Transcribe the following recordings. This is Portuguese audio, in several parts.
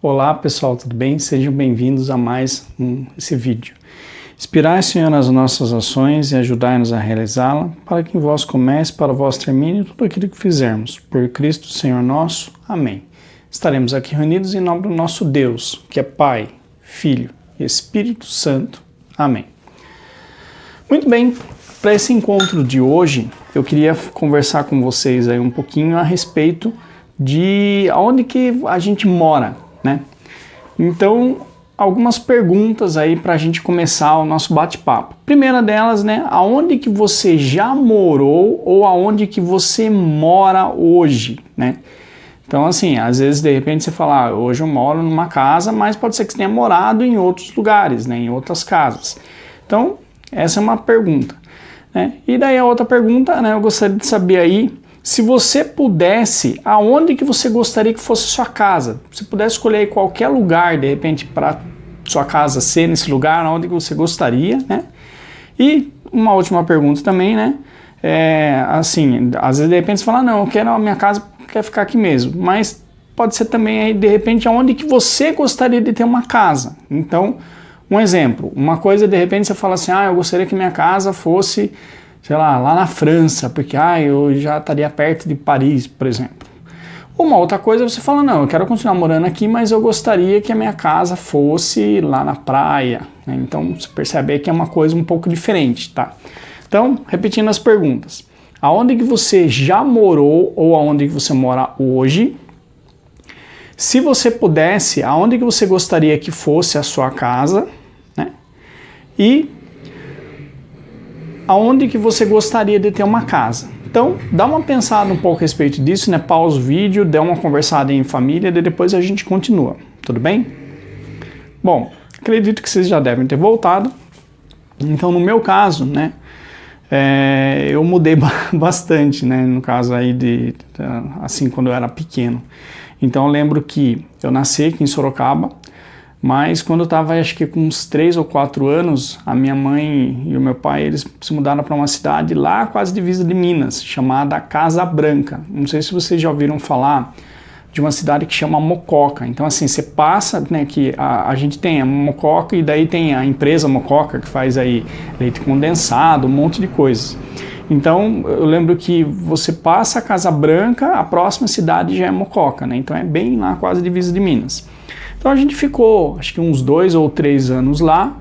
Olá pessoal, tudo bem? Sejam bem-vindos a mais esse vídeo. Inspirai, Senhor, as nossas ações e ajudai-nos a realizá-la, para que em vós comece, para vós termine tudo aquilo que fizermos. Por Cristo, Senhor nosso. Amém. Estaremos aqui reunidos em nome do nosso Deus, que é Pai, Filho e Espírito Santo. Amém. Muito bem, para esse encontro de hoje, eu queria conversar com vocês aí um pouquinho a respeito de onde que a gente mora, né? Então, algumas perguntas aí para a gente começar o nosso bate-papo. Primeira delas, né? Aonde que você já morou ou aonde que você mora hoje, né? Então, assim, às vezes, de repente, você fala, hoje eu moro numa casa, mas pode ser que você tenha morado em outros lugares, né? Em outras casas. Então, essa é uma pergunta, né? E daí a outra pergunta, né? Eu gostaria de saber aí, se você pudesse, aonde que você gostaria que fosse sua casa? Se pudesse escolher qualquer lugar, de repente, para sua casa ser nesse lugar, aonde que você gostaria, né? E uma última pergunta também, né? Assim, às vezes de repente você fala, não, eu quero a minha casa, quer ficar aqui mesmo. Mas pode ser também aí, de repente, aonde que você gostaria de ter uma casa. Então, um exemplo, uma coisa de repente você fala assim, eu gostaria que minha casa fosse, sei lá na França, porque eu já estaria perto de Paris, por exemplo. Uma outra coisa você fala, não, eu quero continuar morando aqui, mas eu gostaria que a minha casa fosse lá na praia, né? Então você percebe que é uma coisa um pouco diferente, tá? Então, repetindo as perguntas. Aonde que você já morou ou aonde que você mora hoje? Se você pudesse, aonde que você gostaria que fosse a sua casa, né? E aonde que você gostaria de ter uma casa? Então, dá uma pensada um pouco a respeito disso, né? Pausa o vídeo, dê uma conversada em família, e depois a gente continua, tudo bem? Bom, acredito que vocês já devem ter voltado. Então, no meu caso, né? Eu mudei bastante, né? No caso aí assim, quando eu era pequeno. Então, eu lembro que eu nasci aqui em Sorocaba, mas quando eu estava, acho que com uns 3 ou 4 anos, a minha mãe e o meu pai, eles se mudaram para uma cidade lá quase divisa de Minas, chamada Casa Branca. Não sei se vocês já ouviram falar de uma cidade que chama Mococa. Então, assim, você passa, né, que a gente tem a Mococa e daí tem a empresa Mococa, que faz aí leite condensado, um monte de coisas. Então, eu lembro que você passa a Casa Branca, a próxima cidade já é Mococa, né? Então, é bem lá quase divisa de Minas. Então a gente ficou, acho que uns 2 ou 3 anos lá,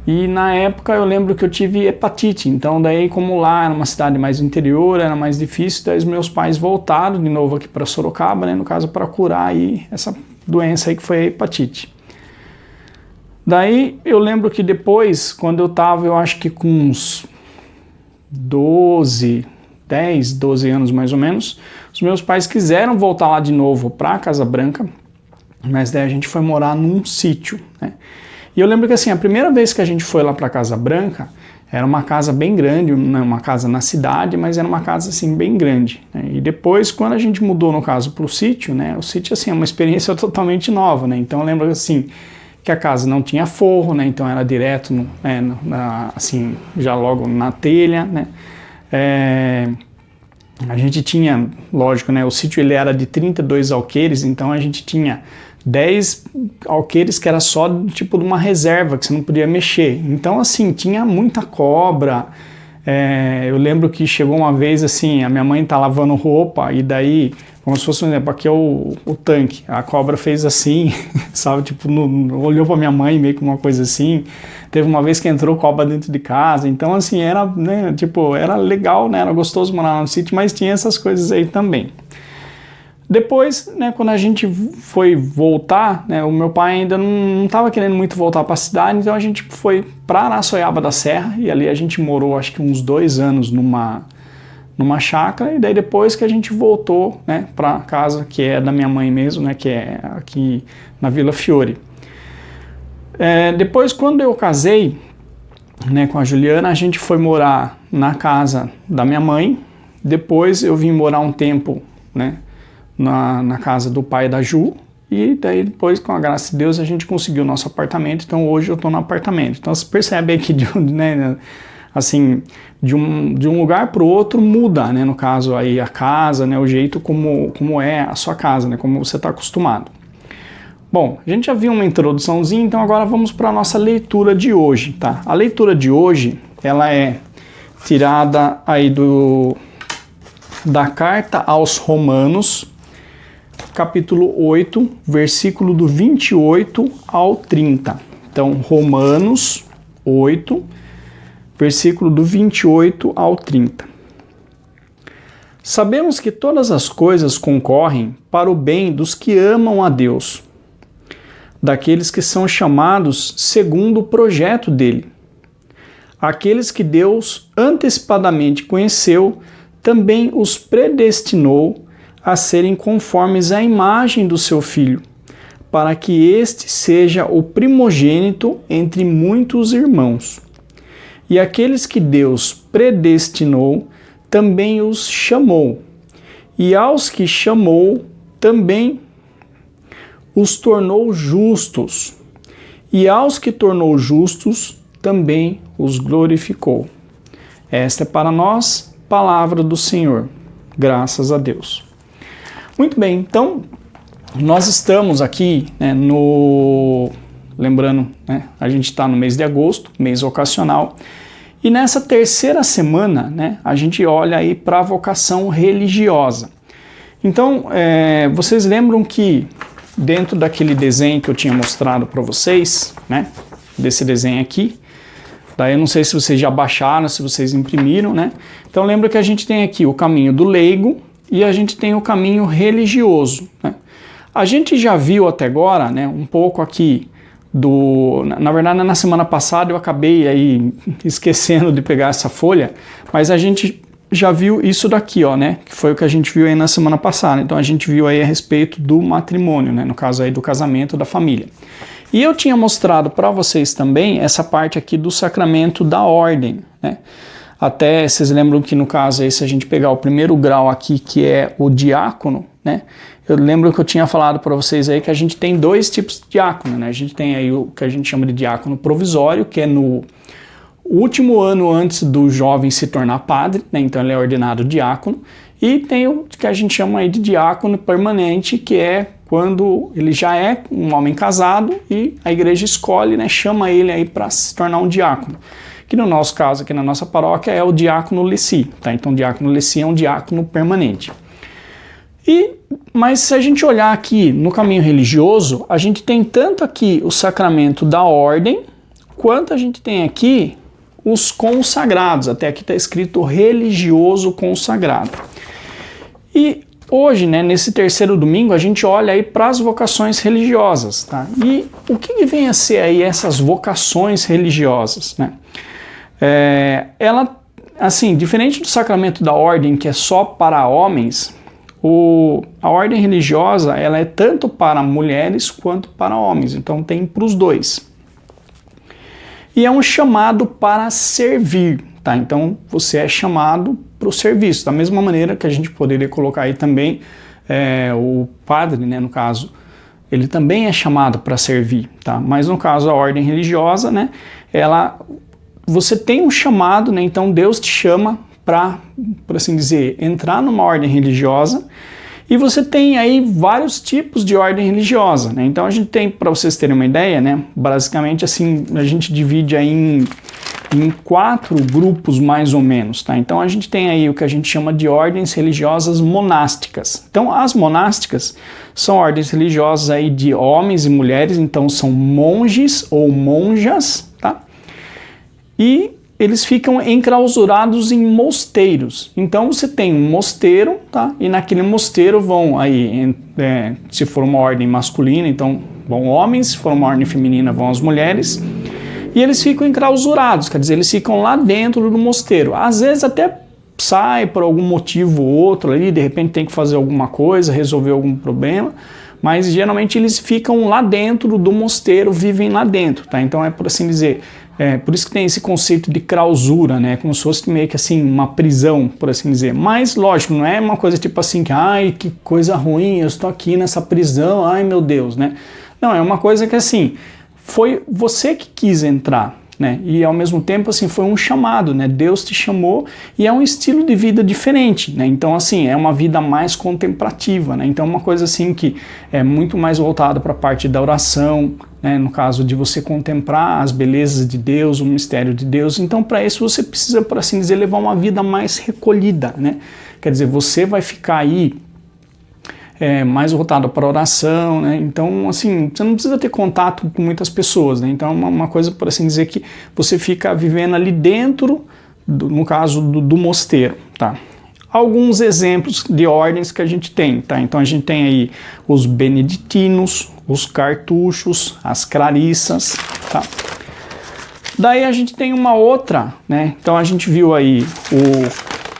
e na época eu lembro que eu tive hepatite, então daí como lá era uma cidade mais interior, era mais difícil, daí os meus pais voltaram de novo aqui para Sorocaba, né, no caso para curar aí essa doença aí que foi a hepatite. Daí eu lembro que depois, quando eu estava, eu acho que com uns 10, 12 anos mais ou menos, os meus pais quiseram voltar lá de novo para Casa Branca, mas daí a gente foi morar num sítio, né? E eu lembro que assim, a primeira vez que a gente foi lá para Casa Branca, era uma casa bem grande, uma casa na cidade, mas era uma casa assim bem grande, né? E depois, quando a gente mudou, no caso, para o sítio, né? O sítio assim, é uma experiência totalmente nova, né? Então eu lembro assim, que a casa não tinha forro, né? Então era direto, assim, já logo na telha, né? A gente tinha, lógico, né? O sítio ele era de 32 alqueires, então a gente tinha 10 alqueires que era só tipo de uma reserva, que você não podia mexer. Então, assim, tinha muita cobra. Eu lembro que chegou uma vez, assim, a minha mãe tá lavando roupa e daí, como se fosse, um exemplo, aqui é o tanque. A cobra fez assim, sabe, tipo, olhou pra minha mãe meio que uma coisa assim. Teve uma vez que entrou cobra dentro de casa. Então, assim, era, né, tipo, era legal, né, era gostoso morar no sítio, mas tinha essas coisas aí também. Depois, né, quando a gente foi voltar, né, o meu pai ainda não estava querendo muito voltar para a cidade, então a gente foi para Araçoiaba da Serra e ali a gente morou acho que uns 2 anos numa chácara, e daí depois que a gente voltou, né, para casa que é da minha mãe mesmo, né, que é aqui na Vila Fiore. Depois, quando eu casei, né, com a Juliana, a gente foi morar na casa da minha mãe. Depois eu vim morar um tempo, né, na casa do pai da Ju, e daí depois, com a graça de Deus, a gente conseguiu o nosso apartamento. Então hoje eu estou no apartamento. Então você percebe aqui, né, assim, de um lugar para o outro muda, né, no caso aí a casa, né, o jeito como é a sua casa, né, como você está acostumado. Bom, a gente já viu uma introduçãozinha, então agora vamos para a nossa leitura de hoje, tá? A leitura de hoje, ela é tirada aí da carta aos Romanos, capítulo 8, versículo do 28 ao 30. Então, Romanos 8, versículo do 28 ao 30. Sabemos que todas as coisas concorrem para o bem dos que amam a Deus, daqueles que são chamados segundo o projeto dele. Aqueles que Deus antecipadamente conheceu, também os predestinou a serem conformes à imagem do seu Filho, para que este seja o primogênito entre muitos irmãos. E aqueles que Deus predestinou, também os chamou. E aos que chamou, também os tornou justos. E aos que tornou justos, também os glorificou. Esta é para nós, palavra do Senhor. Graças a Deus. Muito bem, então, nós estamos aqui, né, lembrando, né, a gente está no mês de agosto, mês vocacional, e nessa terceira semana, né, a gente olha aí para a vocação religiosa. Então, vocês lembram que dentro daquele desenho que eu tinha mostrado para vocês, né, desse desenho aqui, daí eu não sei se vocês já baixaram, se vocês imprimiram, né? Então lembra que a gente tem aqui o caminho do leigo e a gente tem o caminho religioso, né? A gente já viu até agora, né, um pouco aqui na verdade na semana passada eu acabei aí esquecendo de pegar essa folha, mas a gente já viu isso daqui, ó, né, que foi o que a gente viu aí na semana passada. Então a gente viu aí a respeito do matrimônio, né, no caso aí do casamento da família. E eu tinha mostrado para vocês também essa parte aqui do sacramento da ordem, né? Até vocês lembram que no caso aí, se a gente pegar o primeiro grau aqui, que é o diácono, né? Eu lembro que eu tinha falado para vocês aí que a gente tem dois tipos de diácono, né? A gente tem aí o que a gente chama de diácono provisório, que é no último ano antes do jovem se tornar padre, né? Então ele é ordenado diácono. E tem o que a gente chama aí de diácono permanente, que é quando ele já é um homem casado e a igreja escolhe, né, chama ele aí para se tornar um diácono. Que no nosso caso, aqui na nossa paróquia, é o diácono Leci, tá? Então o diácono Leci é um diácono permanente. Mas se a gente olhar aqui no caminho religioso, a gente tem tanto aqui o sacramento da ordem, quanto a gente tem aqui os consagrados. Até aqui está escrito religioso consagrado. E hoje, né, nesse terceiro domingo, a gente olha aí para as vocações religiosas, tá? E o que vem a ser aí essas vocações religiosas, né? Ela, assim, diferente do sacramento da ordem, que é só para homens, a ordem religiosa, ela é tanto para mulheres quanto para homens, então tem para os dois. E é um chamado para servir, tá? Então você é chamado para o serviço, da mesma maneira que a gente poderia colocar aí também o padre, né, no caso, ele também é chamado para servir, tá? Mas no caso a ordem religiosa, né, você tem um chamado, né, então Deus te chama para, por assim dizer, entrar numa ordem religiosa, e você tem aí vários tipos de ordem religiosa, né? Então a gente tem, para vocês terem uma ideia, né, basicamente assim, a gente divide aí em 4 grupos mais ou menos, tá? Então a gente tem aí o que a gente chama de ordens religiosas monásticas. Então as monásticas são ordens religiosas aí de homens e mulheres, então são monges ou monjas, tá? E eles ficam enclausurados em mosteiros. Então você tem um mosteiro, tá? E naquele mosteiro vão aí, se for uma ordem masculina, então vão homens, se for uma ordem feminina, vão as mulheres. E eles ficam enclausurados, quer dizer, eles ficam lá dentro do mosteiro. Às vezes até sai por algum motivo ou outro ali, de repente tem que fazer alguma coisa, resolver algum problema, mas geralmente eles ficam lá dentro do mosteiro, vivem lá dentro, tá? Então é por assim dizer, por isso que tem esse conceito de clausura, né? Como se fosse meio que assim, uma prisão, por assim dizer. Mas lógico, não é uma coisa tipo assim, que ai, que coisa ruim, eu estou aqui nessa prisão, ai meu Deus, né? Não, é uma coisa que assim, foi você que quis entrar, né? E ao mesmo tempo, assim, foi um chamado, né? Deus te chamou e é um estilo de vida diferente, né? Então, assim, é uma vida mais contemplativa, né? Então, uma coisa assim que é muito mais voltada para a parte da oração, né? No caso de você contemplar as belezas de Deus, o mistério de Deus. Então, para isso você precisa, por assim dizer, levar uma vida mais recolhida, né? Quer dizer, você vai ficar aí mais voltado para oração, né? Então, assim, você não precisa ter contato com muitas pessoas, né? Então, uma coisa, por assim dizer, que você fica vivendo ali dentro, no caso do mosteiro, tá? Alguns exemplos de ordens que a gente tem, tá? Então, a gente tem aí os beneditinos, os cartuchos, as clarissas, tá? Daí a gente tem uma outra, né? Então, a gente viu aí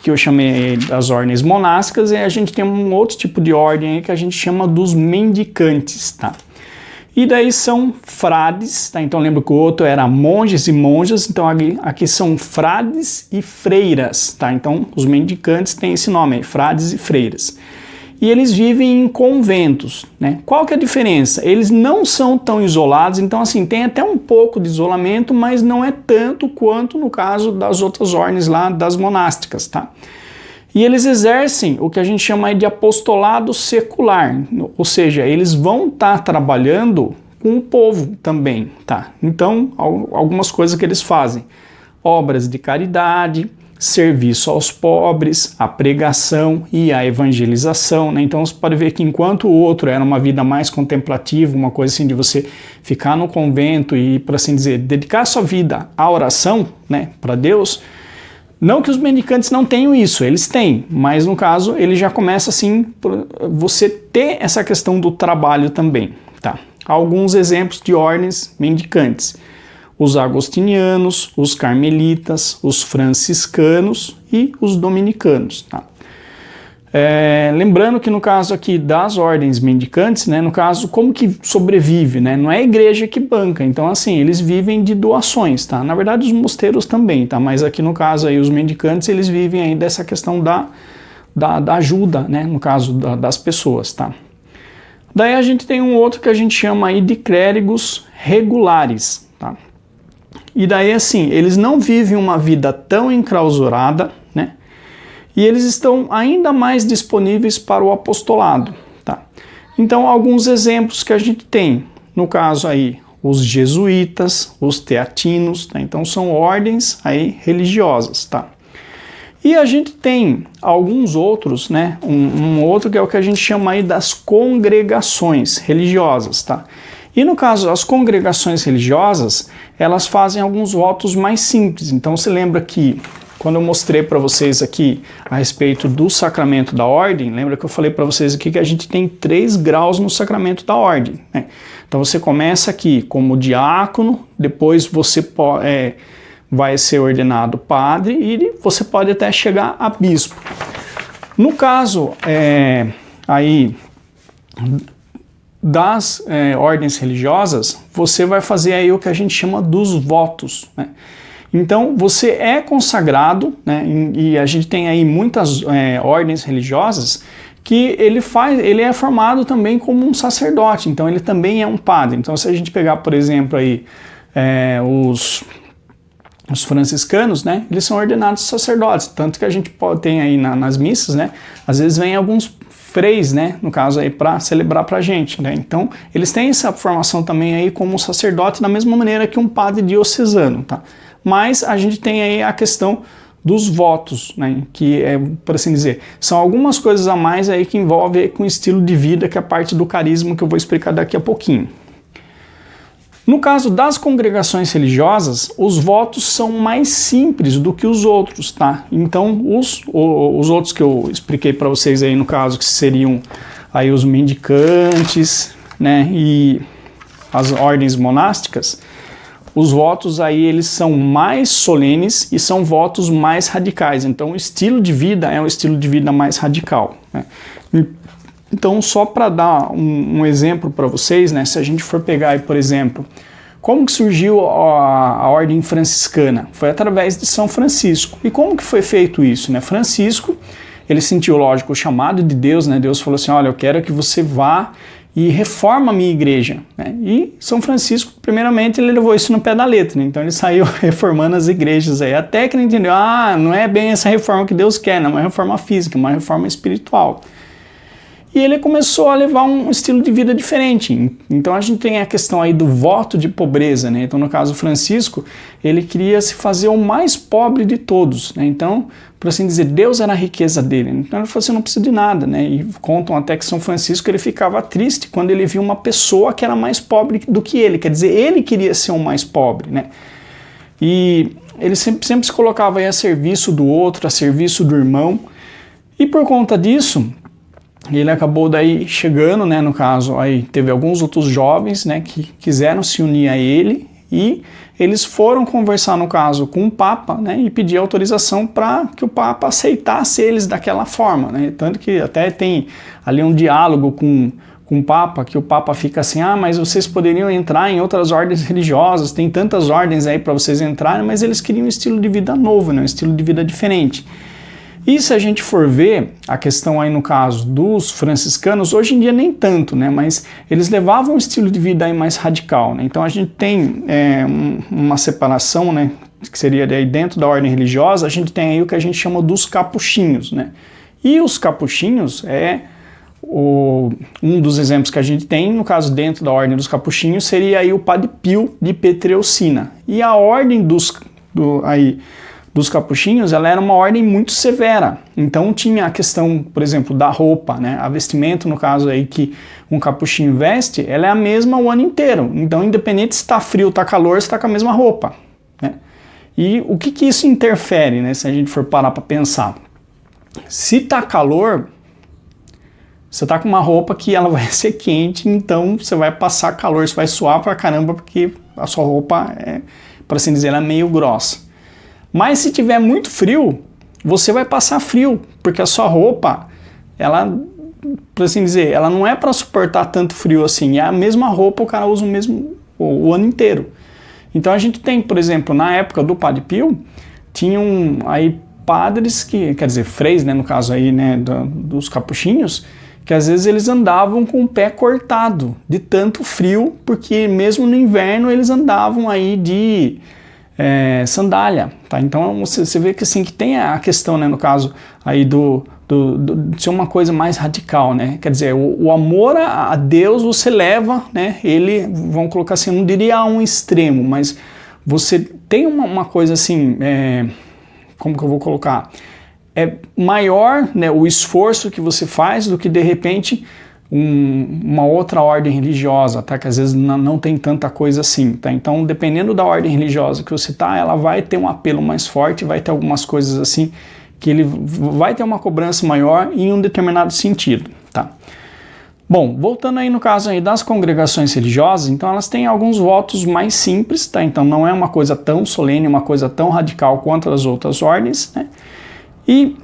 que eu chamei das ordens monásticas, e a gente tem um outro tipo de ordem aí que a gente chama dos mendicantes, tá? E daí são frades, tá? Então lembra que o outro era monges e monjas, então aqui são frades e freiras, tá? Então os mendicantes têm esse nome aí, frades e freiras. E eles vivem em conventos, né? Qual que é a diferença? Eles não são tão isolados, então assim, tem até um pouco de isolamento, mas não é tanto quanto no caso das outras ordens lá, das monásticas, tá? E eles exercem o que a gente chama de apostolado secular, ou seja, eles vão estar trabalhando com o povo também, tá? Então, algumas coisas que eles fazem: obras de caridade, serviço aos pobres, a pregação e a evangelização, né? Então você pode ver que enquanto o outro era uma vida mais contemplativa, uma coisa assim de você ficar no convento e, por assim dizer, dedicar sua vida à oração, né, para Deus, não que os mendicantes não tenham isso, eles têm, mas no caso ele já começa assim, você ter essa questão do trabalho também, tá? Alguns exemplos de ordens mendicantes: os agostinianos, os carmelitas, os franciscanos e os dominicanos, tá? Lembrando que no caso aqui das ordens mendicantes, né, no caso, como que sobrevive, né? Não é a igreja que banca, então assim, eles vivem de doações, tá? Na verdade os mosteiros também, tá? Mas aqui no caso aí os mendicantes, eles vivem aí dessa questão da ajuda, né? No caso das pessoas, tá? Daí a gente tem um outro que a gente chama aí de clérigos regulares, tá? E daí assim, eles não vivem uma vida tão enclausurada, né? E eles estão ainda mais disponíveis para o apostolado, tá? Então, alguns exemplos que a gente tem, no caso aí, os jesuítas, os teatinos, tá? Então são ordens aí religiosas, tá? E a gente tem alguns outros, né? Um outro que é o que a gente chama aí das congregações religiosas, tá? E no caso, as congregações religiosas, elas fazem alguns votos mais simples. Então você lembra que quando eu mostrei para vocês aqui a respeito do sacramento da ordem, lembra que eu falei para vocês aqui que a gente tem 3 graus no sacramento da ordem, né? Então você começa aqui como diácono, depois você vai ser ordenado padre e você pode até chegar a bispo. No caso aí das ordens religiosas, você vai fazer aí o que a gente chama dos votos, né? Então, você é consagrado, né, e a gente tem aí muitas ordens religiosas que ele é formado também como um sacerdote, então ele também é um padre. Então, se a gente pegar, por exemplo, aí, os franciscanos, né, eles são ordenados sacerdotes, tanto que a gente tem aí nas missas, né, às vezes vem alguns freis, né, no caso aí, para celebrar para a gente, né? Então, eles têm essa formação também aí como sacerdote, da mesma maneira que um padre diocesano, tá? Mas a gente tem aí a questão dos votos, né, que por assim dizer, são algumas coisas a mais aí que envolve com o estilo de vida, que é a parte do carisma que eu vou explicar daqui a pouquinho. No caso das congregações religiosas, os votos são mais simples do que os outros, tá? Então, os outros que eu expliquei para vocês aí, no caso, que seriam aí os mendicantes, né, e as ordens monásticas, os votos aí eles são mais solenes e são votos mais radicais. Então o estilo de vida é um estilo de vida mais radical, né? Então só para dar um exemplo para vocês, né, se a gente for pegar aí, por exemplo, como que surgiu a ordem franciscana? Foi através de São Francisco. E como que foi feito isso, né? Francisco, ele sentiu, lógico, o chamado de Deus, né? Deus falou assim: olha, eu quero que você vá e reforma a minha igreja, né? E São Francisco, primeiramente, ele levou isso no pé da letra, né? Então ele saiu reformando as igrejas aí, até que ele entendeu, não é bem essa reforma que Deus quer, não é uma reforma física, é uma reforma espiritual. E ele começou a levar um estilo de vida diferente. Então a gente tem a questão aí do voto de pobreza, né? Então no caso Francisco, ele queria se fazer o mais pobre de todos, né? Então, por assim dizer, Deus era a riqueza dele. Então ele falou assim, não precisa de nada, né? E contam até que São Francisco, ele ficava triste quando ele via uma pessoa que era mais pobre do que ele. Quer dizer, ele queria ser o mais pobre, né? E ele sempre se colocava aí a serviço do outro, a serviço do irmão. E por conta disso, ele acabou daí chegando, né, no caso, aí teve alguns outros jovens, né, que quiseram se unir a ele e eles foram conversar, no caso, com o Papa, né, e pedir autorização para que o Papa aceitasse eles daquela forma, né, tanto que até tem ali um diálogo com o Papa, que o Papa fica assim, mas vocês poderiam entrar em outras ordens religiosas, tem tantas ordens aí para vocês entrarem, mas eles queriam um estilo de vida novo, né, um estilo de vida diferente. E se a gente for ver a questão aí no caso dos franciscanos, hoje em dia nem tanto, né? Mas eles levavam um estilo de vida aí mais radical, né? Então a gente tem uma separação, né? Que seria daí dentro da ordem religiosa, a gente tem aí o que a gente chama dos capuchinhos, né? E os capuchinhos um dos exemplos que a gente tem, no caso dentro da ordem dos capuchinhos, seria aí o Padre Pio de Pietrelcina. E a ordem dos capuchinhos, ela era uma ordem muito severa, então tinha a questão, por exemplo, da roupa, né? A vestimenta, no caso aí que um capuchinho veste, ela é a mesma o ano inteiro, então independente se está frio ou está calor, você está com a mesma roupa, né? E o que isso interfere, né? Se a gente for parar para pensar, se está calor, você está com uma roupa que ela vai ser quente, então você vai passar calor, você vai suar pra caramba, porque a sua roupa por assim dizer, ela é meio grossa. Mas se tiver muito frio, você vai passar frio, porque a sua roupa, ela, por assim dizer, ela não é para suportar tanto frio assim, é a mesma roupa, o cara usa o ano inteiro. Então a gente tem, por exemplo, na época do Padre Pio, tinham aí padres quer dizer, freis, né, no caso aí, né, dos capuchinhos, que às vezes eles andavam com o pé cortado, de tanto frio, porque mesmo no inverno eles andavam aí de sandália, tá? Então você vê que assim, que tem a questão, né, no caso aí de ser uma coisa mais radical, né? Quer dizer, o amor a Deus você leva, né? Ele, vamos colocar assim, não diria a um extremo, mas você tem uma coisa assim, como que eu vou colocar? É maior, né, o esforço que você faz do que de repente uma outra ordem religiosa, tá? Que às vezes não tem tanta coisa assim, tá? Então, dependendo da ordem religiosa que você tá, ela vai ter um apelo mais forte, vai ter algumas coisas assim que ele vai ter uma cobrança maior em um determinado sentido, tá? Bom, voltando aí no caso aí das congregações religiosas, então elas têm alguns votos mais simples, tá? Então não é uma coisa tão solene, uma coisa tão radical quanto as outras ordens, né? E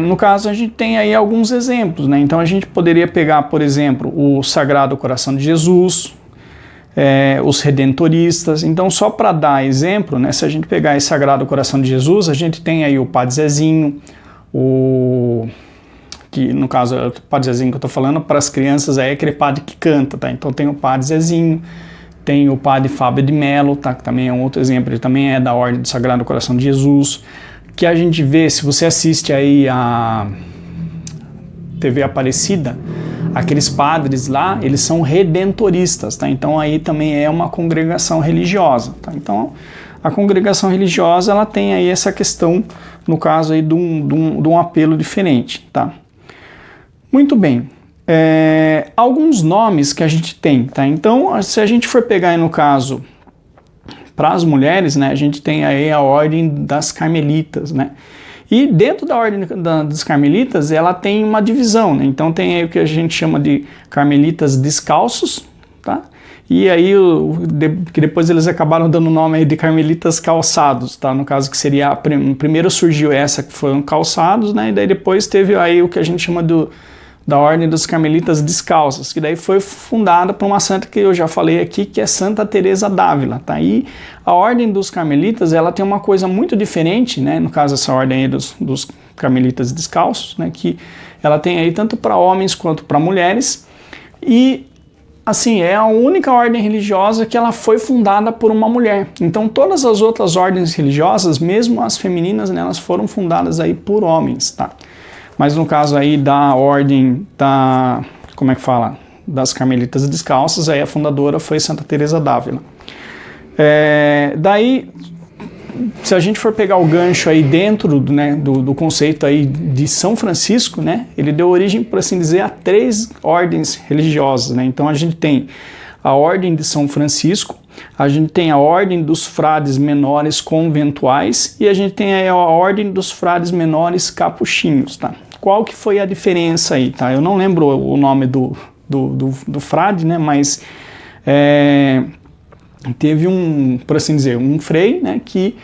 no caso a gente tem aí alguns exemplos, né? Então a gente poderia pegar, por exemplo, o Sagrado Coração de Jesus, os Redentoristas. Então só para dar exemplo, né? Se a gente pegar esse Sagrado Coração de Jesus, a gente tem aí o Padre Zezinho, que no caso é o Padre Zezinho que eu estou falando para as crianças, é aquele padre que canta, tá? Então tem o Padre Zezinho, tem o Padre Fábio de Mello, tá? Que também é um outro exemplo, ele também é da Ordem do Sagrado Coração de Jesus, que a gente vê, se você assiste aí a TV Aparecida, aqueles padres lá, eles são redentoristas, tá? Então aí também é uma congregação religiosa, tá? Então a congregação religiosa, ela tem aí essa questão, no caso aí de um apelo diferente, tá? Muito bem. Alguns nomes que a gente tem, tá? Então, se a gente for pegar aí no caso para as mulheres, né, a gente tem aí a Ordem das Carmelitas, né? E dentro da Ordem das Carmelitas, ela tem uma divisão, né? Então tem aí o que a gente chama de Carmelitas Descalços, tá? E aí, que depois eles acabaram dando o nome aí de Carmelitas Calçados, tá? No caso que seria, primeiro surgiu essa que foram calçados, né? E daí depois teve aí o que a gente chama da Ordem dos Carmelitas Descalços, que daí foi fundada por uma santa que eu já falei aqui, que é Santa Teresa d'Ávila, tá? E a Ordem dos Carmelitas, ela tem uma coisa muito diferente, né? No caso, essa ordem aí dos Carmelitas Descalços, né? Que ela tem aí tanto para homens quanto para mulheres, e assim, é a única ordem religiosa que ela foi fundada por uma mulher. Então todas as outras ordens religiosas, mesmo as femininas, né, elas foram fundadas aí por homens, tá? Mas no caso aí da ordem da, como é que fala? Das Carmelitas Descalças, aí a fundadora foi Santa Teresa d'Ávila. Daí, se a gente for pegar o gancho aí dentro do conceito aí de São Francisco, né, ele deu origem, por assim dizer, a 3 ordens religiosas, né? Então a gente tem a ordem de São Francisco, a gente tem a ordem dos frades menores conventuais e a gente tem aí a ordem dos frades menores capuchinhos, tá? Qual que foi a diferença aí, tá? Eu não lembro o nome do frade, né, mas teve por assim dizer, um frei, né, que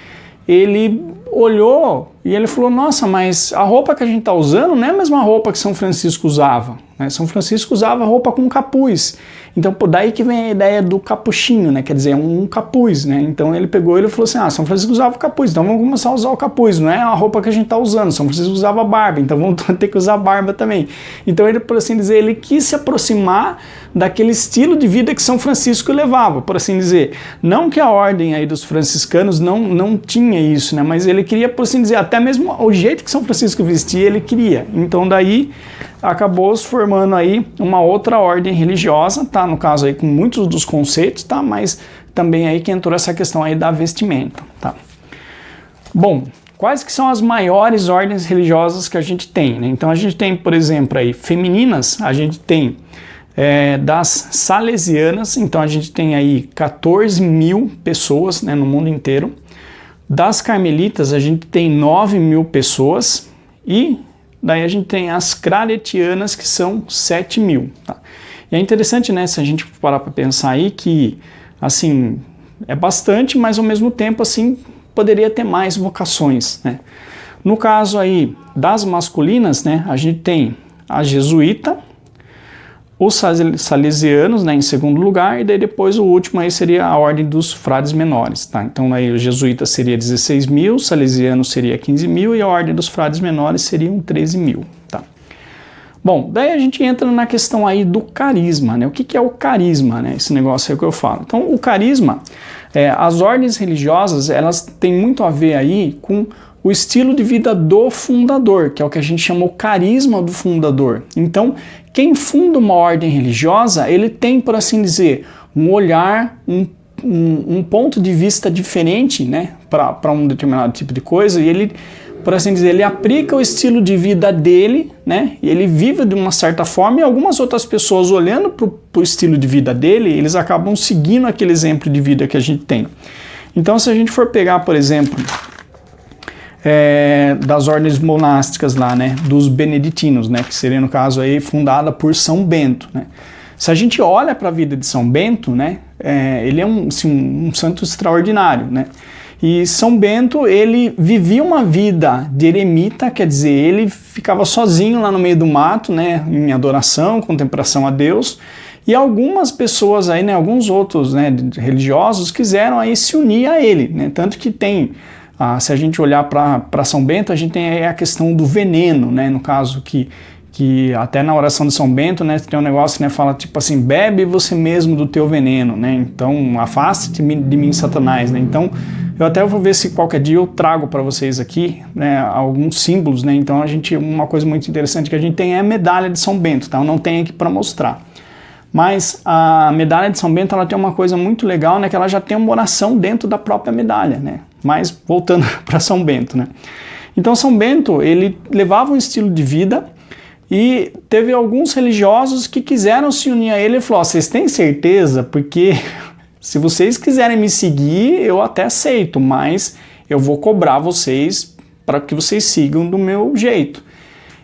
ele olhou e ele falou, nossa, mas a roupa que a gente está usando não é a mesma roupa que São Francisco usava, né? São Francisco usava roupa com capuz, então daí que vem a ideia do capuchinho, né, quer dizer, um capuz, né? Então ele pegou e falou assim, São Francisco usava capuz, então vamos começar a usar o capuz, não é a roupa que a gente está usando, São Francisco usava barba, então vamos ter que usar barba também. Então ele, por assim dizer, ele quis se aproximar daquele estilo de vida que São Francisco levava, por assim dizer. Não que a ordem aí dos franciscanos não tinha isso, né, mas ele queria, por assim dizer, até mesmo o jeito que São Francisco vestia, ele queria. Então daí acabou se formando aí uma outra ordem religiosa, tá? No caso aí com muitos dos conceitos, tá? Mas também aí que entrou essa questão aí da vestimenta, tá? Bom, quais que são as maiores ordens religiosas que a gente tem, né? Então a gente tem, por exemplo, aí femininas, a gente tem das salesianas, então a gente tem aí 14 mil pessoas, né, no mundo inteiro. Das carmelitas a gente tem 9 mil pessoas e daí a gente tem as claretianas que são 7 mil. Tá? E é interessante, né, se a gente parar para pensar aí que, assim, é bastante, mas ao mesmo tempo, assim, poderia ter mais vocações, né? No caso aí das masculinas, né, a gente tem a jesuíta, os salesianos, né, em segundo lugar, e daí depois o último aí seria a ordem dos frades menores, tá? Então aí o jesuíta seria 16 mil, o salesiano seria 15 mil e a ordem dos frades menores seriam 13 mil, tá? Bom, daí a gente entra na questão aí do carisma, né? O que é o carisma, né? Esse negócio aí que eu falo. Então o carisma, as ordens religiosas, elas têm muito a ver aí com o estilo de vida do fundador, que é o que a gente chama o carisma do fundador. Então, quem funda uma ordem religiosa, ele tem, por assim dizer, um olhar, um ponto de vista diferente, né, para um determinado tipo de coisa, e ele, por assim dizer, ele aplica o estilo de vida dele, né, e ele vive de uma certa forma, e algumas outras pessoas olhando para o estilo de vida dele, eles acabam seguindo aquele exemplo de vida que a gente tem. Então, se a gente for pegar, por exemplo, das ordens monásticas lá, né, dos beneditinos, né, que seria no caso aí fundada por São Bento, né. Se a gente olha para a vida de São Bento, né, ele é um santo extraordinário, né, e São Bento, ele vivia uma vida de eremita, quer dizer, ele ficava sozinho lá no meio do mato, né, em adoração, contemplação a Deus, e algumas pessoas aí, né, alguns outros, né, religiosos quiseram aí se unir a ele, né, tanto que tem se a gente olhar para São Bento, a gente tem a questão do veneno, né? No caso que até na oração de São Bento, né, tem um negócio, né, fala tipo assim, bebe você mesmo do teu veneno, né? Então, afaste-te de mim, Satanás, né? Então, eu até vou ver se qualquer dia eu trago para vocês aqui, né, alguns símbolos, né? Então, uma coisa muito interessante que a gente tem é a medalha de São Bento, tá? Eu não tenho aqui para mostrar. Mas a medalha de São Bento, ela tem uma coisa muito legal, né, que ela já tem uma oração dentro da própria medalha, né? Mas voltando para São Bento, né? Então São Bento, ele levava um estilo de vida e teve alguns religiosos que quiseram se unir a ele e falou, vocês têm certeza? Porque se vocês quiserem me seguir, eu até aceito, mas eu vou cobrar vocês para que vocês sigam do meu jeito.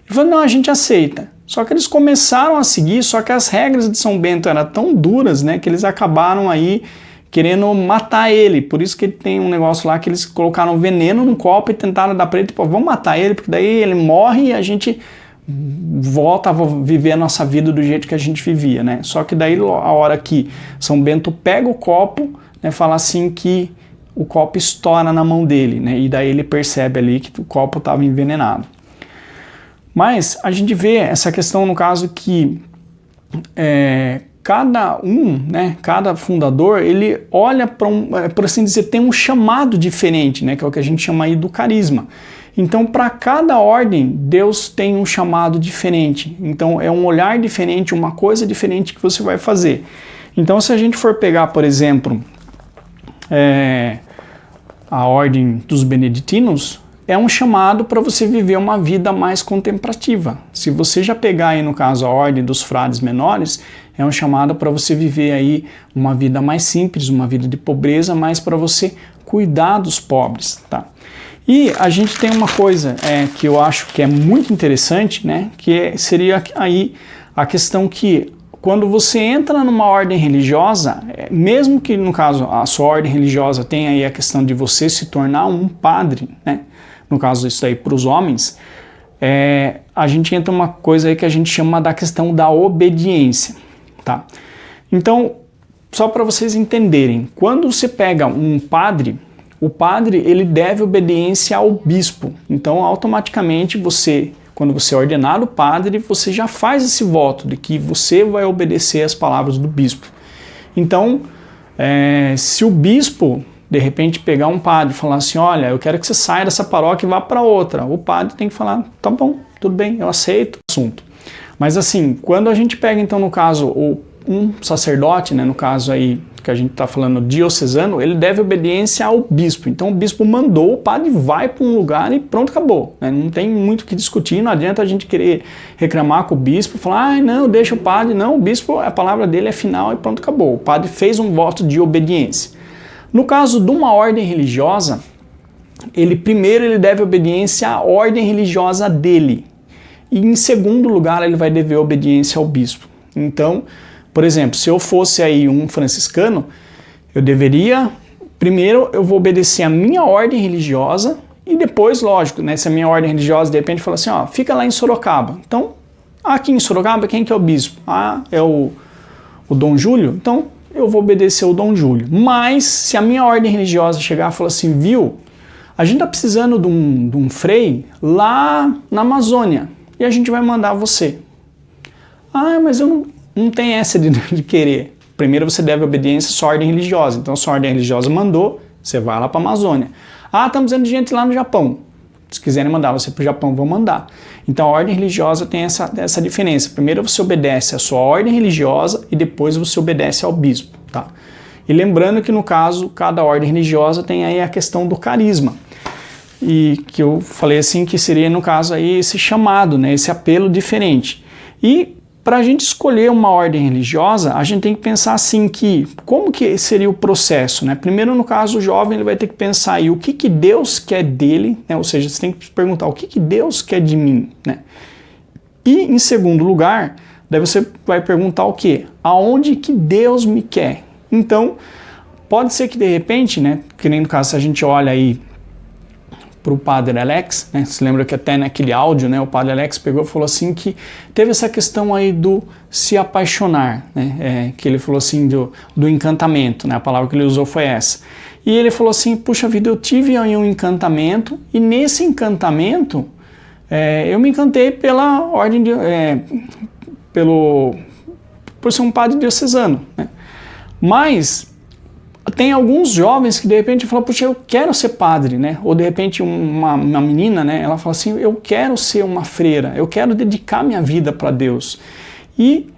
Ele falou, não, a gente aceita. Só que eles começaram a seguir, só que as regras de São Bento eram tão duras, né, que eles acabaram aí querendo matar ele. Por isso que ele tem um negócio lá que eles colocaram veneno num copo e tentaram dar para ele, tipo, vamos matar ele, porque daí ele morre e a gente volta a viver a nossa vida do jeito que a gente vivia, né? Só que daí a hora que São Bento pega o copo, né, fala assim que o copo estoura na mão dele, né? E daí ele percebe ali que o copo estava envenenado. Mas a gente vê essa questão no caso que cada um, né, cada fundador, ele olha para por assim dizer, tem um chamado diferente, né, que é o que a gente chama aí do carisma. Então, para cada ordem, Deus tem um chamado diferente. Então, é um olhar diferente, uma coisa diferente que você vai fazer. Então, se a gente for pegar, por exemplo, a ordem dos beneditinos, é um chamado para você viver uma vida mais contemplativa. Se você já pegar aí, no caso, a ordem dos frades menores, é um chamado para você viver aí uma vida mais simples, uma vida de pobreza, mas para você cuidar dos pobres, tá? E a gente tem uma coisa que eu acho que é muito interessante, né? Que seria aí a questão que quando você entra numa ordem religiosa, mesmo que no caso a sua ordem religiosa tenha aí a questão de você se tornar um padre, né? No caso isso aí para os homens, a gente entra numa coisa aí que a gente chama da questão da obediência, tá? Então, só para vocês entenderem, quando você pega um padre, o padre ele deve obediência ao bispo. Então, automaticamente quando você é ordenado padre, você já faz esse voto de que você vai obedecer às palavras do bispo. Então, se o bispo de repente pegar um padre e falar assim, olha, eu quero que você saia dessa paróquia e vá para outra, o padre tem que falar, tá bom, tudo bem, eu aceito o assunto. Mas assim, quando a gente pega então no caso um sacerdote, né, no caso aí que a gente está falando diocesano, ele deve obediência ao bispo. Então o bispo mandou, o padre vai para um lugar e pronto, acabou. Né? Não tem muito o que discutir, não adianta a gente querer reclamar com o bispo, falar, não, deixa o padre, não, o bispo, a palavra dele é final e pronto, acabou. O padre fez um voto de obediência. No caso de uma ordem religiosa, primeiro ele deve obediência à ordem religiosa dele. E em segundo lugar, ele vai dever obediência ao bispo. Então, por exemplo, se eu fosse aí um franciscano, primeiro eu vou obedecer a minha ordem religiosa e depois, lógico, né, se a minha ordem religiosa de repente fala assim, ó, fica lá em Sorocaba. Então, aqui em Sorocaba, quem que é o bispo? É o Dom Júlio? Então, eu vou obedecer o Dom Júlio. Mas, se a minha ordem religiosa chegar e falar assim, viu, a gente tá precisando de um frei lá na Amazônia e a gente vai mandar você. Mas eu não tenho essa de querer. Primeiro você deve obediência à sua ordem religiosa. Então, a sua ordem religiosa mandou, você vai lá para a Amazônia. Estamos precisando de gente lá no Japão. Se quiserem mandar você para o Japão, vão mandar. Então, a ordem religiosa tem essa diferença. Primeiro você obedece à sua ordem religiosa e depois você obedece ao bispo, tá? E lembrando que, no caso, cada ordem religiosa tem aí a questão do carisma. E que eu falei assim que seria, no caso, aí esse chamado, né? Esse apelo diferente. E para a gente escolher uma ordem religiosa, a gente tem que pensar assim que, como que seria o processo, né? Primeiro, no caso, o jovem ele vai ter que pensar aí o que Deus quer dele, né? Ou seja, você tem que se perguntar o que Deus quer de mim, né? E, em segundo lugar, daí você vai perguntar o quê? Aonde que Deus me quer? Então, pode ser que de repente, né? Que nem no caso, se a gente olha aí para o padre Alex, né? Você lembra que até naquele áudio, né, o padre Alex pegou e falou assim que teve essa questão aí do se apaixonar, né? Que ele falou assim do encantamento, né? A palavra que ele usou foi essa. E ele falou assim, puxa vida, eu tive aí um encantamento e nesse encantamento eu me encantei pela ordem por ser um padre diocesano, né? Mas tem alguns jovens que de repente falam, puxa, eu quero ser padre, né? Ou de repente uma menina, né? Ela fala assim, eu quero ser uma freira, eu quero dedicar minha vida para Deus. E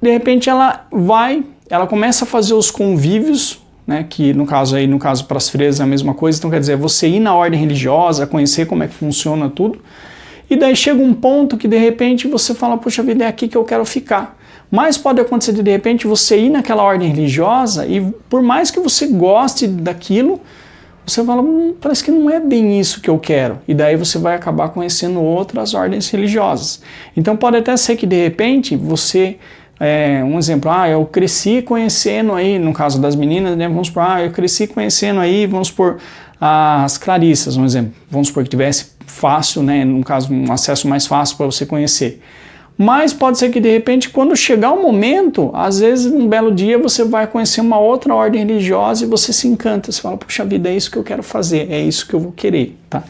de repente ela começa a fazer os convívios, né? Que no caso para as freiras é a mesma coisa, então quer dizer, você ir na ordem religiosa, conhecer como é que funciona tudo. E daí chega um ponto que de repente você fala, puxa vida, é aqui que eu quero ficar. Mas pode acontecer de repente você ir naquela ordem religiosa e por mais que você goste daquilo, você fala, parece que não é bem isso que eu quero. E daí você vai acabar conhecendo outras ordens religiosas. Então pode até ser que de repente você, um exemplo, eu cresci conhecendo aí, no caso das meninas, né, vamos supor, eu cresci conhecendo aí, vamos supor, as Clarissas, um exemplo. Vamos supor que tivesse fácil, né, no caso, um acesso mais fácil para você conhecer. Mas pode ser que de repente, quando chegar o momento, às vezes um belo dia você vai conhecer uma outra ordem religiosa e você se encanta, você fala, puxa vida, é isso que eu quero fazer, é isso que eu vou querer, tá?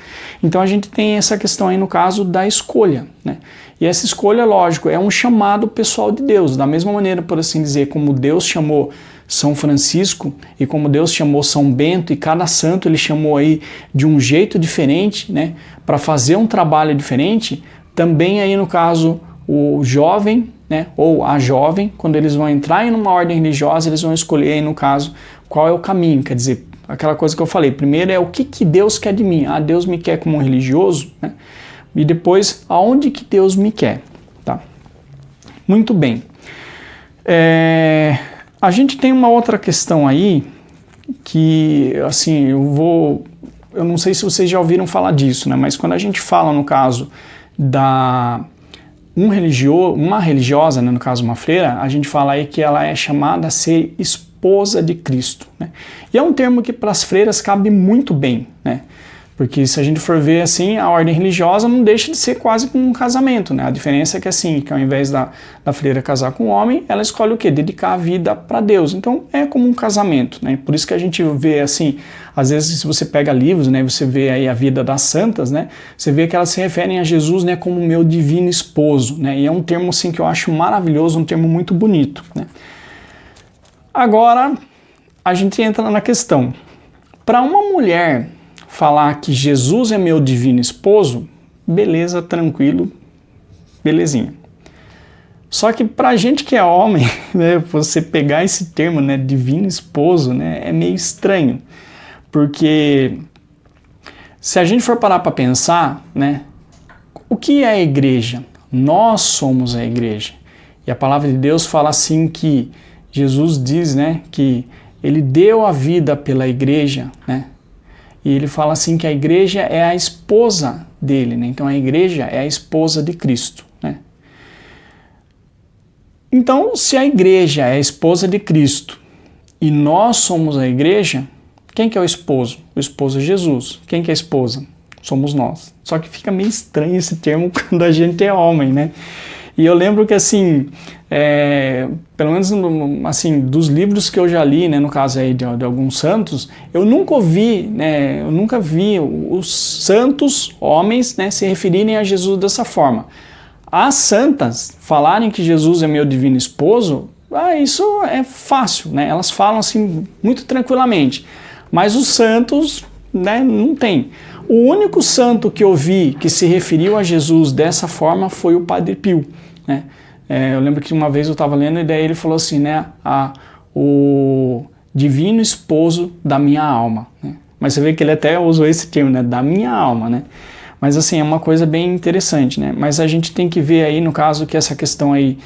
Então a gente tem essa questão aí no caso da escolha, né? E essa escolha, lógico, é um chamado pessoal de Deus, da mesma maneira, por assim dizer, como Deus chamou São Francisco e como Deus chamou São Bento, e cada santo ele chamou aí de um jeito diferente, né, para fazer um trabalho diferente. Também aí no caso o jovem, né, ou a jovem, quando eles vão entrar em uma ordem religiosa, eles vão escolher aí no caso qual é o caminho, quer dizer, aquela coisa que eu falei, primeiro é o que Deus quer de mim. Deus me quer como um religioso, né? E depois, aonde que Deus me quer, tá? Muito bem. A gente tem uma outra questão aí, que, assim, eu não sei se vocês já ouviram falar disso, né? Mas quando a gente fala, no caso, uma religiosa, né? No caso, uma freira, a gente fala aí que ela é chamada a ser esposa de Cristo, né? E é um termo que para as freiras cabe muito bem, né? Porque se a gente for ver assim, a ordem religiosa não deixa de ser quase como um casamento, né? A diferença é que assim, que ao invés da freira casar com o homem, ela escolhe o quê? Dedicar a vida para Deus. Então é como um casamento, né? Por isso que a gente vê assim, às vezes se você pega livros, né, você vê aí a vida das santas, né? Você vê que elas se referem a Jesus, né, como meu divino esposo, né? E é um termo assim que eu acho maravilhoso, um termo muito bonito, né? Agora a gente entra na questão. Para uma mulher falar que Jesus é meu divino esposo, beleza, tranquilo, belezinha. Só que pra gente que é homem, né, você pegar esse termo, né, divino esposo, né, é meio estranho. Porque se a gente for parar para pensar, né, o que é a igreja? Nós somos a igreja. E a palavra de Deus fala assim que Jesus diz, né, que ele deu a vida pela igreja, né? E ele fala assim que a igreja é a esposa dele, né? Então a igreja é a esposa de Cristo, né? Então, se a igreja é a esposa de Cristo e nós somos a igreja, quem que é o esposo? O esposo é Jesus. Quem que é a esposa? Somos nós. Só que fica meio estranho esse termo quando a gente é homem, né? E eu lembro que assim, pelo menos assim, dos livros que eu já li, né, no caso aí de alguns santos, eu nunca vi os santos homens, né, se referirem a Jesus dessa forma. As santas falarem que Jesus é meu divino esposo, isso é fácil, né? Elas falam assim muito tranquilamente. Mas os santos, né, não tem. O único santo que eu vi que se referiu a Jesus dessa forma foi o Padre Pio, né? Eu lembro que uma vez eu estava lendo e daí ele falou assim, né, o divino esposo da minha alma, né? Mas você vê que ele até usou esse termo, né, da minha alma, né? Mas assim, é uma coisa bem interessante, né? Mas a gente tem que ver aí, no caso, que essa questão aí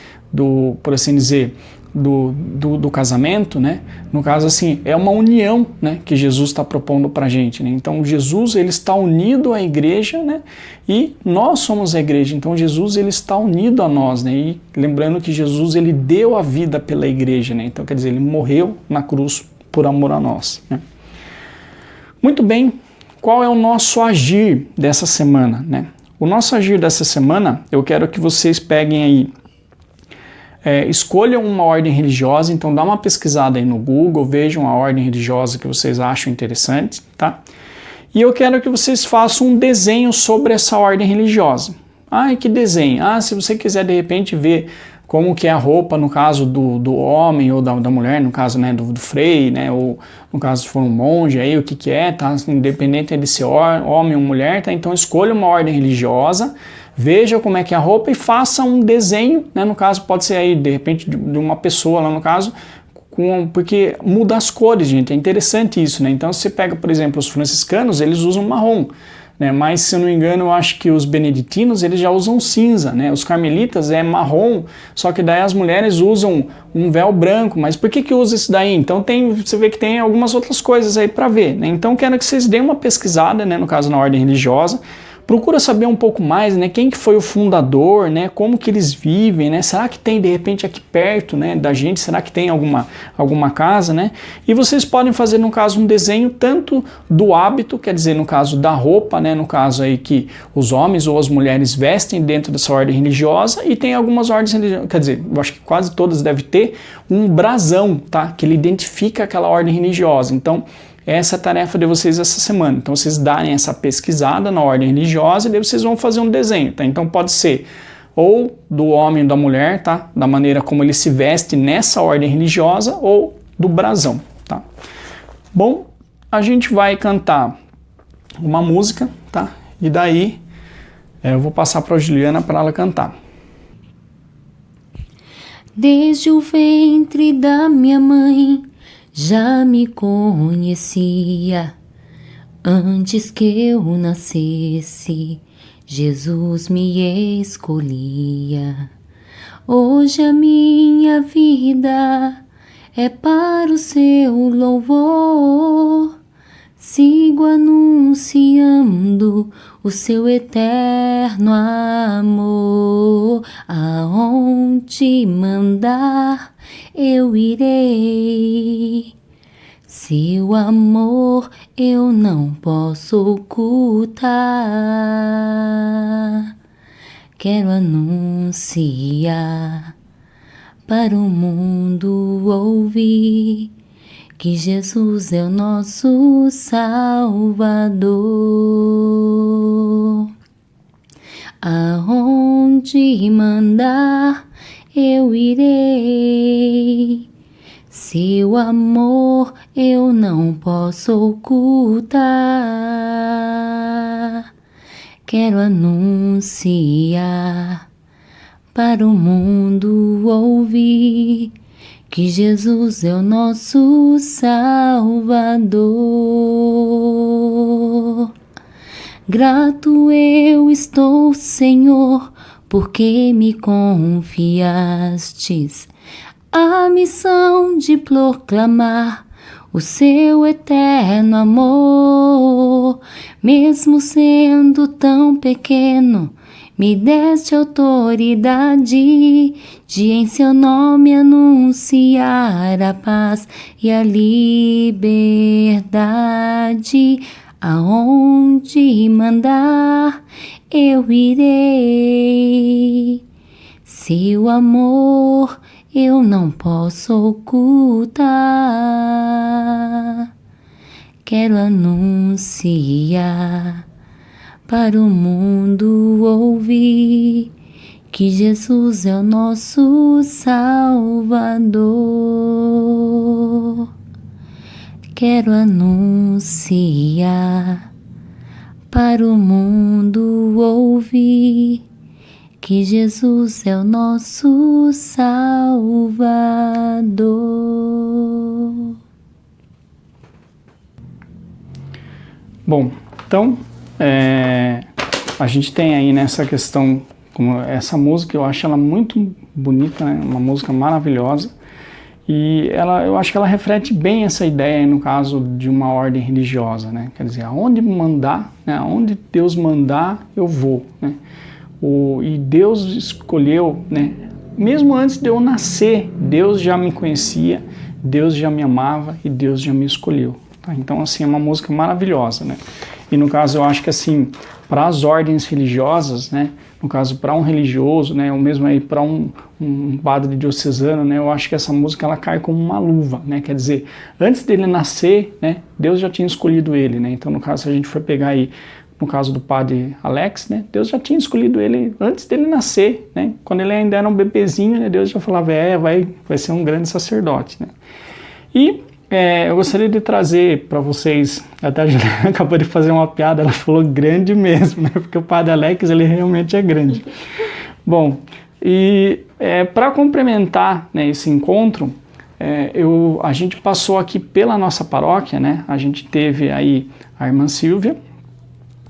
por assim dizer, do casamento, né? No caso, assim, é uma união, né, que Jesus está propondo para a gente, né? Então, Jesus, ele está unido à igreja, né? E nós somos a igreja. Então, Jesus, ele está unido a nós, né? E lembrando que Jesus, ele deu a vida pela igreja, né? Então, quer dizer, ele morreu na cruz por amor a nós, né? Muito bem, qual é o nosso agir dessa semana, né? O nosso agir dessa semana, eu quero que vocês peguem aí, escolham uma ordem religiosa, então dá uma pesquisada aí no Google, vejam a ordem religiosa que vocês acham interessante, tá? E eu quero que vocês façam um desenho sobre essa ordem religiosa. Que desenho? Se você quiser de repente ver como que é a roupa, no caso do homem ou da mulher, no caso, né, do frei, né, ou no caso se for um monge, aí o que é, tá? Independente de ser homem ou mulher, tá? Então escolha uma ordem religiosa, veja como é que é a roupa e faça um desenho, né? No caso pode ser aí de repente de uma pessoa lá no caso, porque muda as cores, gente, é interessante isso, né? Então se você pega, por exemplo, os franciscanos, eles usam marrom, né? Mas se eu não me engano, eu acho que os beneditinos eles já usam cinza, né? Os carmelitas é marrom, só que daí as mulheres usam um véu branco. Mas por que usa isso daí? Então você vê que tem algumas outras coisas aí para ver, né? Então quero que vocês deem uma pesquisada, né? No caso na ordem religiosa. Procura saber um pouco mais, né, quem que foi o fundador, né, como que eles vivem, né, será que tem de repente aqui perto, né, da gente, será que tem alguma casa, né, e vocês podem fazer no caso um desenho tanto do hábito, quer dizer, no caso da roupa, né, no caso aí que os homens ou as mulheres vestem dentro dessa ordem religiosa, e tem algumas ordens religiosas, quer dizer, eu acho que quase todas devem ter um brasão, tá, que ele identifica aquela ordem religiosa. Então essa é a tarefa de vocês essa semana. Então vocês darem essa pesquisada na ordem religiosa e daí vocês vão fazer um desenho, tá? Então pode ser ou do homem e da mulher, tá? Da maneira como ele se veste nessa ordem religiosa, ou do brasão, tá? Bom, a gente vai cantar uma música, tá? E daí eu vou passar para a Juliana para ela cantar. Desde o ventre da minha mãe já me conhecia. Antes que eu nascesse, Jesus me escolhia. Hoje a minha vida é para o seu louvor. Sigo anunciando o seu eterno amor. Aonde mandar eu irei. Seu amor eu não posso ocultar. Quero anunciar para o mundo ouvir que Jesus é o nosso Salvador. Aonde mandar eu irei. Seu amor eu não posso ocultar. Quero anunciar para o mundo ouvir que Jesus é o nosso Salvador. Grato eu estou, Senhor, porque me confiastes a missão de proclamar o seu eterno amor. Mesmo sendo tão pequeno, me deste autoridade de em seu nome anunciar a paz e a liberdade. Aonde mandar eu irei. Seu amor eu não posso ocultar. Quero anunciar para o mundo ouvir que Jesus é o nosso Salvador. Quero anunciar para o mundo ouvir que Jesus é o nosso Salvador. Bom, então a gente tem aí nessa questão, como essa música, eu acho ela muito bonita, né? Uma música maravilhosa. E eu acho que ela reflete bem essa ideia, no caso de uma ordem religiosa, né? Quer dizer, aonde mandar, né? Aonde Deus mandar, eu vou, né? E Deus escolheu, né? Mesmo antes de eu nascer, Deus já me conhecia, Deus já me amava e Deus já me escolheu. Tá? Então, assim, é uma música maravilhosa, né? E no caso, eu acho que assim, para as ordens religiosas, né? No caso, para um religioso, né? Ou mesmo aí para um padre diocesano, né? Eu acho que essa música ela cai como uma luva, né? Quer dizer, antes dele nascer, né? Deus já tinha escolhido ele, né? Então, no caso, se a gente for pegar aí, no caso do padre Alex, né? Deus já tinha escolhido ele antes dele nascer, né? Quando ele ainda era um bebezinho, né? Deus já falava, vai ser um grande sacerdote, né? E eu gostaria de trazer para vocês, até a Juliana acabou de fazer uma piada, ela falou grande mesmo, né? Porque o padre Alex, ele realmente é grande. Bom, e para complementar, né, esse encontro, a gente passou aqui pela nossa paróquia, né? A gente teve aí a irmã Silvia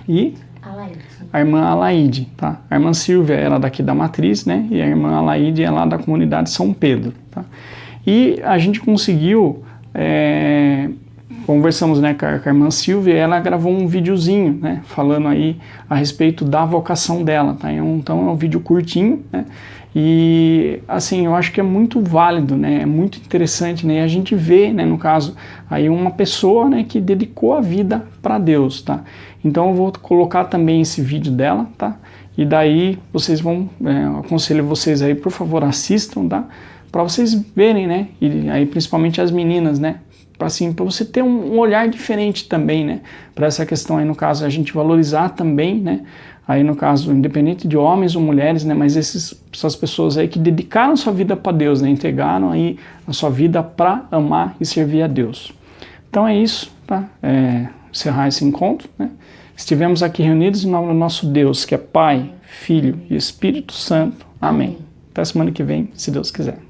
e a irmã Alaide, tá? A irmã Silvia era daqui da Matriz, né? E a irmã Alaide é lá da comunidade São Pedro, tá? E a gente conseguiu... conversamos, né, com a irmã Silvia, e ela gravou um videozinho, né, falando aí a respeito da vocação dela, tá? Então é um vídeo curtinho, né, e assim, eu acho que é muito válido, né, é muito interessante, né, e a gente vê, né, no caso, aí uma pessoa, né, que dedicou a vida para Deus, tá? Então eu vou colocar também esse vídeo dela, tá? E daí vocês vão, aconselho vocês aí, por favor, assistam, tá? para vocês verem, né? E aí principalmente as meninas, né? Para você ter um olhar diferente também, né? Para essa questão aí, no caso, a gente valorizar também, né? Aí no caso, independente de homens ou mulheres, né? Mas essas pessoas aí que dedicaram sua vida para Deus, né? Entregaram aí a sua vida para amar e servir a Deus. Então é isso, tá? Encerrar esse encontro, né? Estivemos aqui reunidos em nome do nosso Deus, que é Pai, Filho e Espírito Santo. Amém. Até semana que vem, se Deus quiser.